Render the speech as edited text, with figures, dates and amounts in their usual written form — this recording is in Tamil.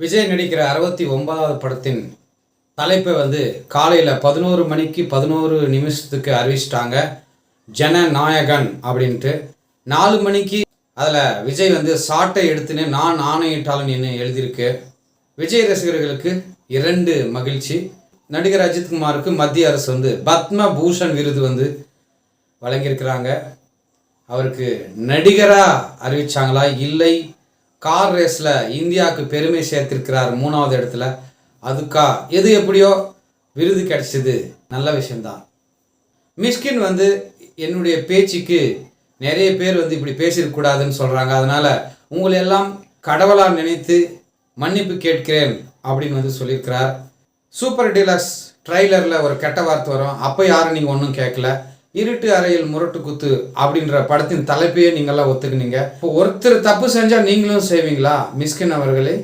விஜய் நடிக்கிற 69வது படத்தின் தலைப்பை காலையில் 11 மணிக்கு 11 நிமிஷத்துக்கு அறிவிச்சிட்டாங்க. ஜனநாயகன் அப்படின்ட்டு 4 மணிக்கு அதில் விஜய் சாட்டை எடுத்துன்னு நான் ஆணையிட்டாலும் என்ன எழுதியிருக்கு. விஜய் ரசிகர்களுக்கு 2 மகிழ்ச்சி. நடிகர் அஜித்குமாருக்கு மத்திய அரசு பத்ம பூஷன் விருது வழங்கியிருக்கிறாங்க. அவருக்கு நடிகராக அறிவிச்சாங்களா இல்லை கார் ரேஸில் இந்தியாவுக்கு பெருமை சேர்த்திருக்கிறார் 3வது இடத்துல, அதுக்கா எது எப்படியோ விருது கிடைச்சிது, நல்ல விஷயந்தான். மிஷ்கின் என்னுடைய பேச்சுக்கு நிறைய பேர் இப்படி பேசியிருக்கக்கூடாதுன்னு சொல்கிறாங்க. அதனால் உங்களை எல்லாம் கடவுளாக நினைத்து மன்னிப்பு கேட்கிறேன் அப்படின்னு சொல்லியிருக்கிறார். சூப்பர் டீலக்ஸ் ட்ரைலரில் ஒரு கெட்ட வார்த்தை வரும், அப்போ யாரும் நீங்கள் ஒன்றும் கேட்கல. இருட்டு அறையில் முரட்டு குத்து அப்படின்ற படத்தின் தலைப்பையே நீங்கள்லாம் ஒத்துக்குனீங்க. இப்போ ஒருத்தர் தப்பு செஞ்சால் நீங்களும் செய்வீங்களா மிஷ்கின் அவர்களே?